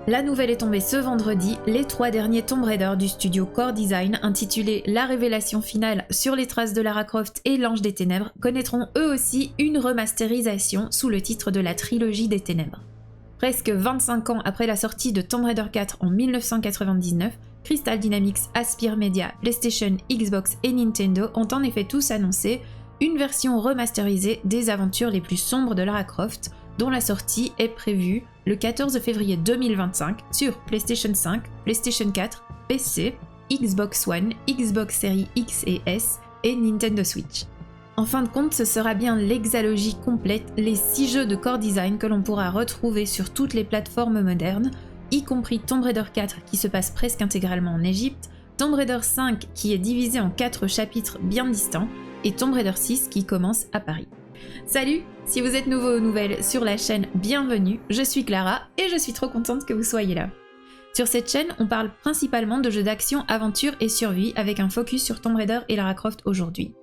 La nouvelle est tombée ce vendredi, les 3 derniers Tomb Raider du studio Core Design, intitulés La révélation finale sur les traces de Lara Croft et l'Ange des Ténèbres, connaîtront eux aussi une remasterisation sous le titre de la trilogie des Ténèbres. Presque 25 ans après la sortie de Tomb Raider 4 en 1999, Crystal Dynamics, Aspyr Media, PlayStation, Xbox et Nintendo ont en effet tous annoncé une version remasterisée des aventures les plus sombres de Lara Croft, dont la sortie est prévue le 14 février 2025 sur PlayStation 5, PlayStation 4, PC, Xbox One, Xbox Series X et S et Nintendo Switch. En fin de compte, ce sera bien l'exalogie complète, les 6 jeux de Core Design que l'on pourra retrouver sur toutes les plateformes modernes, y compris Tomb Raider 4 qui se passe presque intégralement en Égypte, Tomb Raider 5 qui est divisé en 4 chapitres bien distants, et Tomb Raider 6 qui commence à Paris. Salut! Si vous êtes nouveau ou nouvelle sur la chaîne, bienvenue, je suis Clara et je suis trop contente que vous soyez là. Sur cette chaîne, on parle principalement de jeux d'action, aventure et survie avec un focus sur Tomb Raider et Lara Croft aujourd'hui.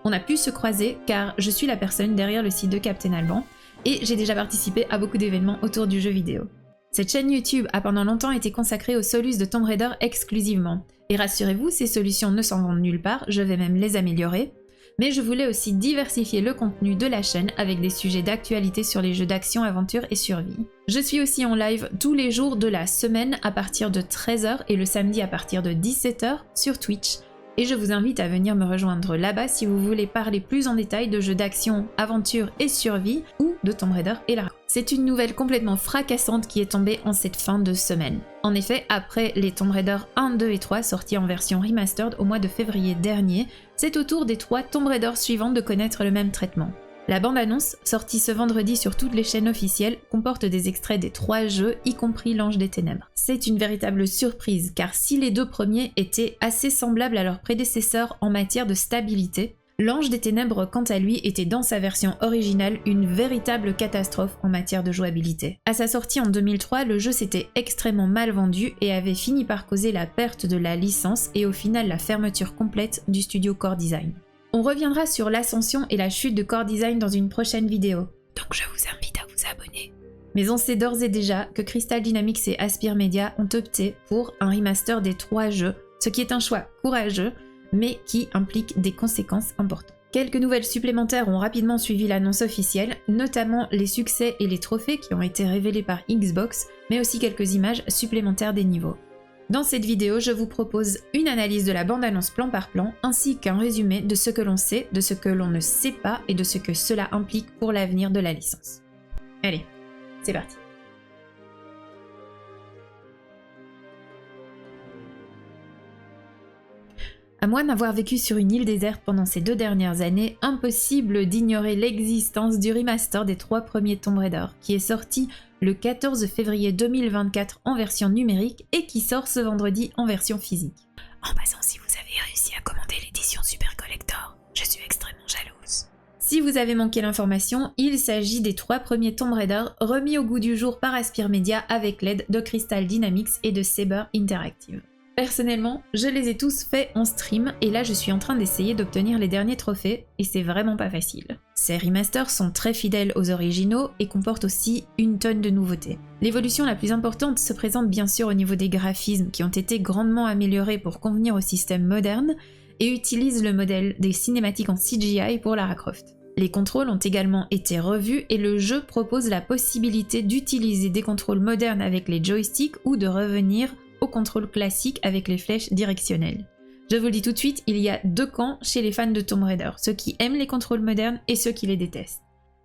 On a pu se croiser car je suis la personne derrière le site de Captain Alban et j'ai déjà participé à beaucoup d'événements autour du jeu vidéo. Cette chaîne YouTube a pendant longtemps été consacrée aux solus de Tomb Raider exclusivement. Et rassurez-vous, ces solutions ne s'en vendent nulle part, je vais même les améliorer. Mais je voulais aussi diversifier le contenu de la chaîne avec des sujets d'actualité sur les jeux d'action, aventure et survie. Je suis aussi en live tous les jours de la semaine à partir de 13h et le samedi à partir de 17h sur Twitch. Et je vous invite à venir me rejoindre là-bas si vous voulez parler plus en détail de jeux d'action, aventure et survie ou de Tomb Raider et Lara. C'est une nouvelle complètement fracassante qui est tombée en cette fin de semaine. En effet, après les Tomb Raider 1, 2 et 3 sortis en version remastered au mois de février dernier, c'est au tour des 3 Tomb Raider suivants de connaître le même traitement. La bande-annonce, sortie ce vendredi sur toutes les chaînes officielles, comporte des extraits des 3 jeux, y compris l'Ange des Ténèbres. C'est une véritable surprise, car si les 2 premiers étaient assez semblables à leurs prédécesseurs en matière de stabilité, l'Ange des Ténèbres, quant à lui, était dans sa version originale une véritable catastrophe en matière de jouabilité. À sa sortie en 2003, le jeu s'était extrêmement mal vendu et avait fini par causer la perte de la licence et au final la fermeture complète du studio Core Design. On reviendra sur l'ascension et la chute de Core Design dans une prochaine vidéo, donc je vous invite à vous abonner. Mais on sait d'ores et déjà que Crystal Dynamics et Aspyr Media ont opté pour un remaster des 3 jeux, ce qui est un choix courageux, mais qui implique des conséquences importantes. Quelques nouvelles supplémentaires ont rapidement suivi l'annonce officielle, notamment les succès et les trophées qui ont été révélés par Xbox, mais aussi quelques images supplémentaires des niveaux. Dans cette vidéo, je vous propose une analyse de la bande-annonce plan par plan, ainsi qu'un résumé de ce que l'on sait, de ce que l'on ne sait pas et de ce que cela implique pour l'avenir de la licence. Allez, c'est parti. À moins d'avoir vécu sur une île déserte pendant ces 2 dernières années, impossible d'ignorer l'existence du remaster des 3 premiers Tomb Raider, qui est sorti le 14 février 2024 en version numérique et qui sort ce vendredi en version physique. En passant, si vous avez réussi à commander l'édition Super Collector, je suis extrêmement jalouse. Si vous avez manqué l'information, il s'agit des 3 premiers Tomb Raider remis au goût du jour par Aspyr Media avec l'aide de Crystal Dynamics et de Saber Interactive. Personnellement, je les ai tous faits en stream et là je suis en train d'essayer d'obtenir les derniers trophées et c'est vraiment pas facile. Ces remasters sont très fidèles aux originaux et comportent aussi une tonne de nouveautés. L'évolution la plus importante se présente bien sûr au niveau des graphismes qui ont été grandement améliorés pour convenir au système moderne et utilisent le modèle des cinématiques en CGI pour Lara Croft. Les contrôles ont également été revus et le jeu propose la possibilité d'utiliser des contrôles modernes avec les joysticks ou de revenir au contrôle classique avec les flèches directionnelles. Je vous le dis tout de suite, il y a 2 camps chez les fans de Tomb Raider, ceux qui aiment les contrôles modernes et ceux qui les détestent.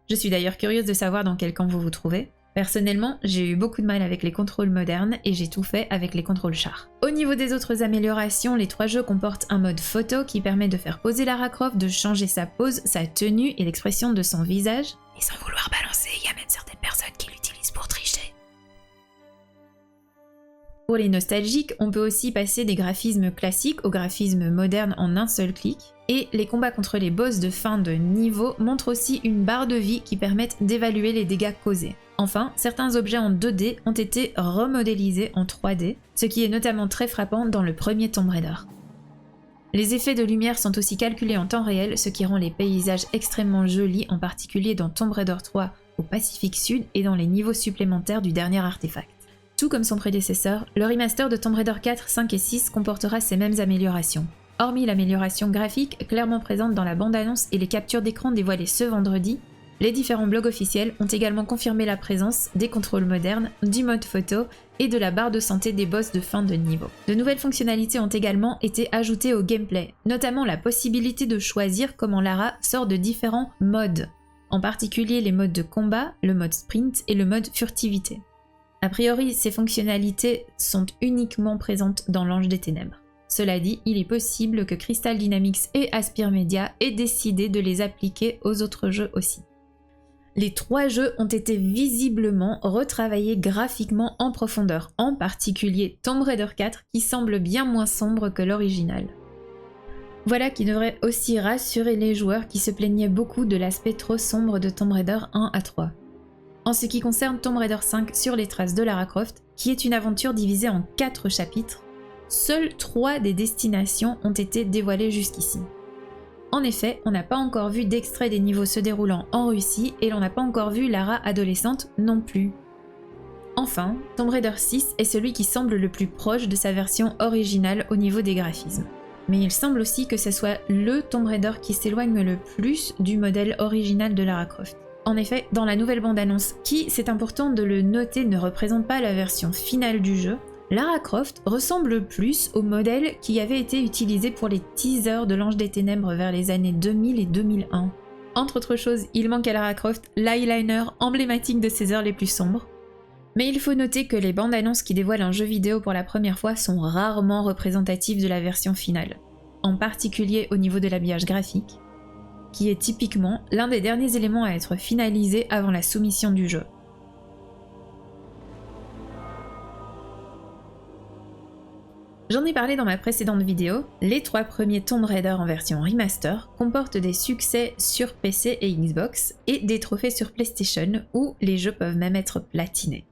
Je suis d'ailleurs curieuse de savoir dans quel camp vous vous trouvez. Personnellement, j'ai eu beaucoup de mal avec les contrôles modernes et j'ai tout fait avec les contrôles chars. Au niveau des autres améliorations, les 3 jeux comportent un mode photo qui permet de faire poser Lara Croft, de changer sa pose, sa tenue et l'expression de son visage. Et sans vouloir balancer, il y a même certaines personnes qui l'utilisent pour tricher. Pour les nostalgiques, on peut aussi passer des graphismes classiques aux graphismes modernes en un seul clic. Et les combats contre les boss de fin de niveau montrent aussi une barre de vie qui permettent d'évaluer les dégâts causés. Enfin, certains objets en 2D ont été remodélisés en 3D, ce qui est notamment très frappant dans le premier Tomb Raider. Les effets de lumière sont aussi calculés en temps réel, ce qui rend les paysages extrêmement jolis, en particulier dans Tomb Raider 3 au Pacifique Sud et dans les niveaux supplémentaires du dernier artefact. Tout comme son prédécesseur, le remaster de Tomb Raider 4, 5 et 6 comportera ces mêmes améliorations. Hormis l'amélioration graphique clairement présente dans la bande-annonce et les captures d'écran dévoilées ce vendredi, les différents blogs officiels ont également confirmé la présence des contrôles modernes, du mode photo et de la barre de santé des boss de fin de niveau. De nouvelles fonctionnalités ont également été ajoutées au gameplay, notamment la possibilité de choisir comment Lara sort de différents modes, en particulier les modes de combat, le mode sprint et le mode furtivité. A priori, ces fonctionnalités sont uniquement présentes dans l'Ange des Ténèbres. Cela dit, il est possible que Crystal Dynamics et Aspyr Media aient décidé de les appliquer aux autres jeux aussi. Les 3 jeux ont été visiblement retravaillés graphiquement en profondeur, en particulier Tomb Raider 4 qui semble bien moins sombre que l'original. Voilà qui devrait aussi rassurer les joueurs qui se plaignaient beaucoup de l'aspect trop sombre de Tomb Raider 1 à 3. En ce qui concerne Tomb Raider 5 sur les traces de Lara Croft, qui est une aventure divisée en 4 chapitres, seules 3 des destinations ont été dévoilées jusqu'ici. En effet, on n'a pas encore vu d'extrait des niveaux se déroulant en Russie et l'on n'a pas encore vu Lara adolescente non plus. Enfin, Tomb Raider 6 est celui qui semble le plus proche de sa version originale au niveau des graphismes. Mais il semble aussi que ce soit le Tomb Raider qui s'éloigne le plus du modèle original de Lara Croft. En effet, dans la nouvelle bande-annonce, qui, c'est important de le noter, ne représente pas la version finale du jeu, Lara Croft ressemble plus au modèle qui avait été utilisé pour les teasers de l'Ange des Ténèbres vers les années 2000 et 2001. Entre autres choses, il manque à Lara Croft l'eyeliner emblématique de ses heures les plus sombres. Mais il faut noter que les bandes annonces qui dévoilent un jeu vidéo pour la première fois sont rarement représentatives de la version finale, en particulier au niveau de l'habillage graphique, qui est typiquement l'un des derniers éléments à être finalisé avant la soumission du jeu. J'en ai parlé dans ma précédente vidéo, les 3 premiers Tomb Raider en version remaster comportent des succès sur PC et Xbox et des trophées sur PlayStation où les jeux peuvent même être platinés.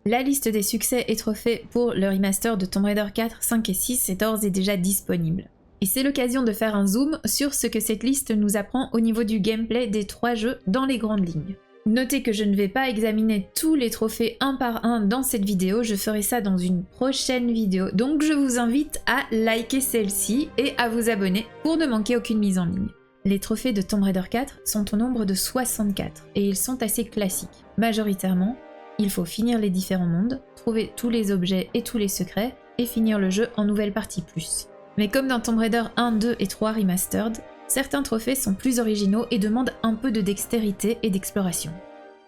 La liste des succès et trophées pour le remaster de Tomb Raider 4, 5 et 6 est d'ores et déjà disponible. Et c'est l'occasion de faire un zoom sur ce que cette liste nous apprend au niveau du gameplay des 3 jeux dans les grandes lignes. Notez que je ne vais pas examiner tous les trophées un par un dans cette vidéo, je ferai ça dans une prochaine vidéo, donc je vous invite à liker celle-ci et à vous abonner pour ne manquer aucune mise en ligne. Les trophées de Tomb Raider 4 sont au nombre de 64 et ils sont assez classiques. Majoritairement, il faut finir les différents mondes, trouver tous les objets et tous les secrets et finir le jeu en nouvelle partie plus. Mais comme dans Tomb Raider 1, 2 et 3 Remastered, certains trophées sont plus originaux et demandent un peu de dextérité et d'exploration.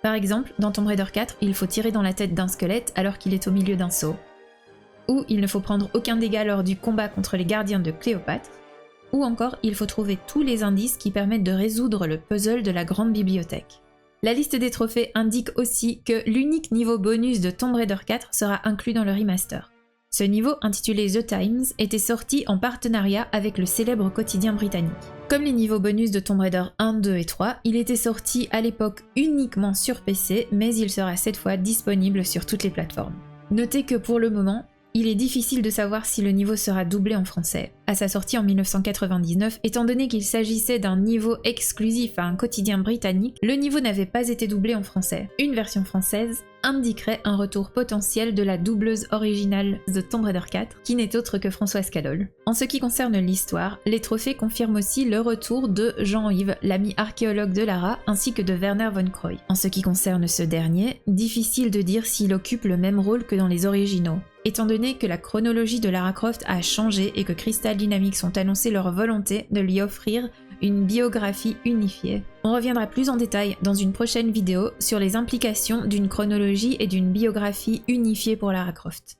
Par exemple, dans Tomb Raider 4, il faut tirer dans la tête d'un squelette alors qu'il est au milieu d'un seau. Ou il ne faut prendre aucun dégât lors du combat contre les gardiens de Cléopâtre. Ou encore, il faut trouver tous les indices qui permettent de résoudre le puzzle de la grande bibliothèque. La liste des trophées indique aussi que l'unique niveau bonus de Tomb Raider 4 sera inclus dans le remaster. Ce niveau, intitulé The Times, était sorti en partenariat avec le célèbre quotidien britannique. Comme les niveaux bonus de Tomb Raider 1, 2 et 3, il était sorti à l'époque uniquement sur PC, mais il sera cette fois disponible sur toutes les plateformes. Notez que pour le moment, il est difficile de savoir si le niveau sera doublé en français, à sa sortie en 1999, étant donné qu'il s'agissait d'un niveau exclusif à un quotidien britannique, le niveau n'avait pas été doublé en français. Une version française indiquerait un retour potentiel de la doubleuse originale de Tomb Raider 4, qui n'est autre que Françoise Cadol. En ce qui concerne l'histoire, les trophées confirment aussi le retour de Jean-Yves, l'ami archéologue de Lara, ainsi que de Werner von Croy. En ce qui concerne ce dernier, difficile de dire s'il occupe le même rôle que dans les originaux, étant donné que la chronologie de Lara Croft a changé et que Crystal Dynamics ont annoncé leur volonté de lui offrir une biographie unifiée. On reviendra plus en détail dans une prochaine vidéo sur les implications d'une chronologie et d'une biographie unifiée pour Lara Croft.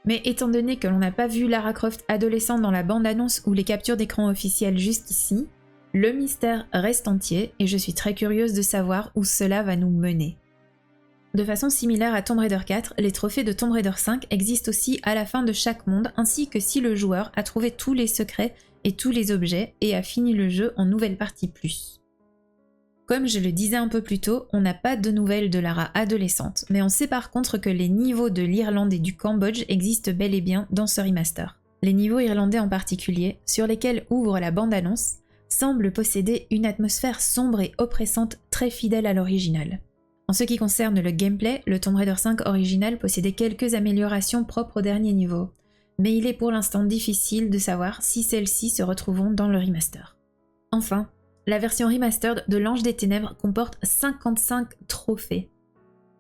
Mais étant donné que l'on n'a pas vu Lara Croft adolescente dans la bande-annonce ou les captures d'écran officielles jusqu'ici, le mystère reste entier et je suis très curieuse de savoir où cela va nous mener. De façon similaire à Tomb Raider 4, les trophées de Tomb Raider 5 existent aussi à la fin de chaque monde, ainsi que si le joueur a trouvé tous les secrets et tous les objets et a fini le jeu en nouvelle partie plus. Comme je le disais un peu plus tôt, on n'a pas de nouvelles de Lara adolescente, mais on sait par contre que les niveaux de l'Irlande et du Cambodge existent bel et bien dans ce remaster. Les niveaux irlandais en particulier, sur lesquels ouvre la bande-annonce, semblent posséder une atmosphère sombre et oppressante très fidèle à l'original. En ce qui concerne le gameplay, le Tomb Raider 5 original possédait quelques améliorations propres au dernier niveau, mais il est pour l'instant difficile de savoir si celles-ci se retrouveront dans le remaster. Enfin, la version remastered de l'Ange des Ténèbres comporte 55 trophées.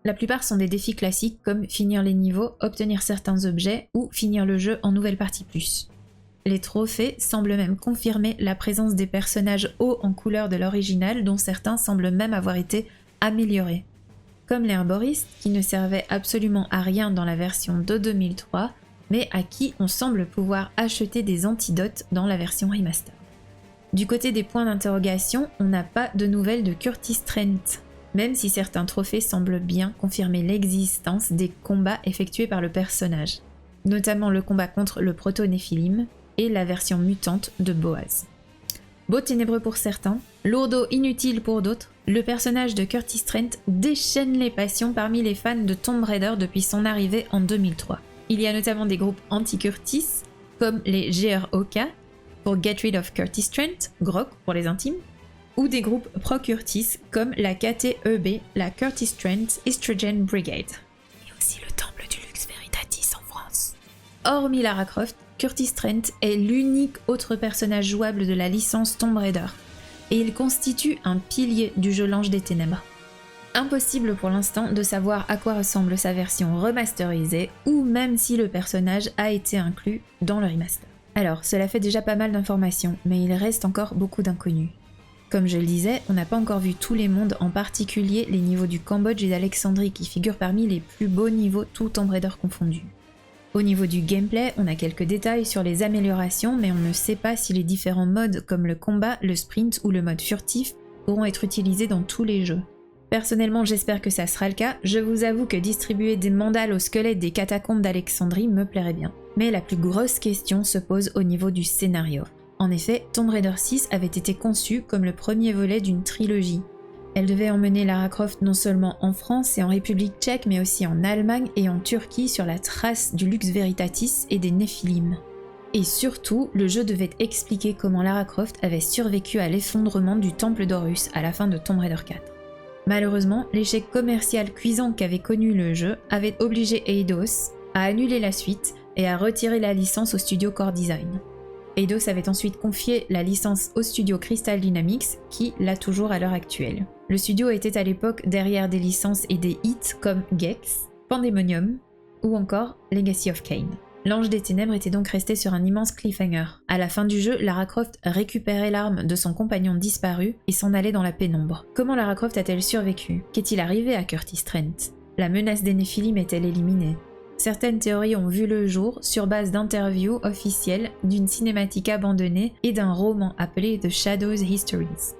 La plupart sont des défis classiques comme finir les niveaux, obtenir certains objets ou finir le jeu en nouvelle partie plus. Les trophées semblent même confirmer la présence des personnages hauts en couleur de l'original dont certains semblent même avoir été améliorés. Comme les herboristes qui ne servaient absolument à rien dans la version de 2003, mais à qui on semble pouvoir acheter des antidotes dans la version remaster. Du côté des points d'interrogation, on n'a pas de nouvelles de Curtis Trent, même si certains trophées semblent bien confirmer l'existence des combats effectués par le personnage, notamment le combat contre le proto-néphilim et la version mutante de Boaz. Beau ténébreux pour certains, lourdeau inutile pour d'autres, le personnage de Curtis Trent déchaîne les passions parmi les fans de Tomb Raider depuis son arrivée en 2003. Il y a notamment des groupes anti-Curtis, comme les GROK, pour Get Rid of Curtis Trent, GROK pour les intimes, ou des groupes pro-Curtis comme la KTEB, la Curtis Trent Estrogen Brigade. Et aussi le temple du Lux Veritatis en France. Hormis Lara Croft, Curtis Trent est l'unique autre personnage jouable de la licence Tomb Raider, et il constitue un pilier du jeu L'Ange des Ténèbres. Impossible pour l'instant de savoir à quoi ressemble sa version remasterisée, ou même si le personnage a été inclus dans le remaster. Alors, cela fait déjà pas mal d'informations, mais il reste encore beaucoup d'inconnus. Comme je le disais, on n'a pas encore vu tous les mondes, en particulier les niveaux du Cambodge et d'Alexandrie qui figurent parmi les plus beaux niveaux tout Tomb Raider confondus. Au niveau du gameplay, on a quelques détails sur les améliorations, mais on ne sait pas si les différents modes comme le combat, le sprint ou le mode furtif pourront être utilisés dans tous les jeux. Personnellement, j'espère que ça sera le cas. Je vous avoue que distribuer des mandales aux squelettes des catacombes d'Alexandrie me plairait bien. Mais la plus grosse question se pose au niveau du scénario. En effet, Tomb Raider 6 avait été conçu comme le premier volet d'une trilogie. Elle devait emmener Lara Croft non seulement en France et en République tchèque, mais aussi en Allemagne et en Turquie sur la trace du Lux Veritatis et des Néphilim. Et surtout, le jeu devait expliquer comment Lara Croft avait survécu à l'effondrement du temple d'Horus à la fin de Tomb Raider 4. Malheureusement, l'échec commercial cuisant qu'avait connu le jeu avait obligé Eidos à annuler la suite et à retirer la licence au studio Core Design. Eidos avait ensuite confié la licence au studio Crystal Dynamics, qui l'a toujours à l'heure actuelle. Le studio était à l'époque derrière des licences et des hits comme Gex, Pandemonium ou encore Legacy of Kain. L'Ange des Ténèbres était donc resté sur un immense cliffhanger. À la fin du jeu, Lara Croft récupérait l'arme de son compagnon disparu et s'en allait dans la pénombre. Comment Lara Croft a-t-elle survécu? Qu'est-il arrivé à Curtis Trent? La menace des Néphilim est-elle éliminée? Certaines théories ont vu le jour sur base d'interviews officielles, d'une cinématique abandonnée et d'un roman appelé The Shadows Histories.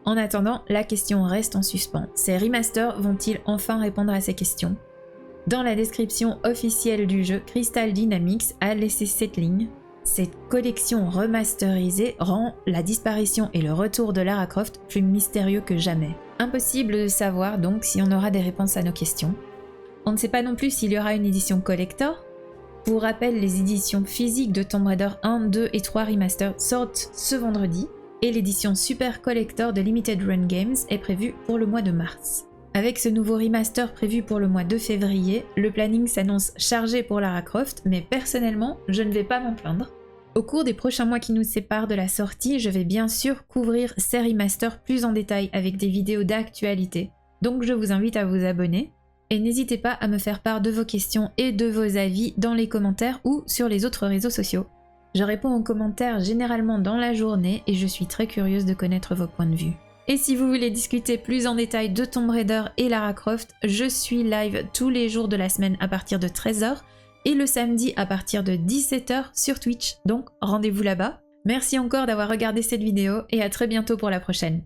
En attendant, la question reste en suspens. Ces remasters vont-ils enfin répondre à ces questions? Dans la description officielle du jeu, Crystal Dynamics a laissé cette ligne. Cette collection remasterisée rend la disparition et le retour de Lara Croft plus mystérieux que jamais. Impossible de savoir donc si on aura des réponses à nos questions. On ne sait pas non plus s'il y aura une édition collector. Pour rappel, les éditions physiques de Tomb Raider 1, 2 et 3 Remastered sortent ce vendredi, et l'édition Super Collector de Limited Run Games est prévue pour le mois de mars. Avec ce nouveau remaster prévu pour le mois de février, le planning s'annonce chargé pour Lara Croft, mais personnellement, je ne vais pas m'en plaindre. Au cours des prochains mois qui nous séparent de la sortie, je vais bien sûr couvrir ces remasters plus en détail avec des vidéos d'actualité, donc je vous invite à vous abonner. Et n'hésitez pas à me faire part de vos questions et de vos avis dans les commentaires ou sur les autres réseaux sociaux. Je réponds aux commentaires généralement dans la journée et je suis très curieuse de connaître vos points de vue. Et si vous voulez discuter plus en détail de Tomb Raider et Lara Croft, je suis live tous les jours de la semaine à partir de 13h et le samedi à partir de 17h sur Twitch, donc rendez-vous là-bas. Merci encore d'avoir regardé cette vidéo et à très bientôt pour la prochaine.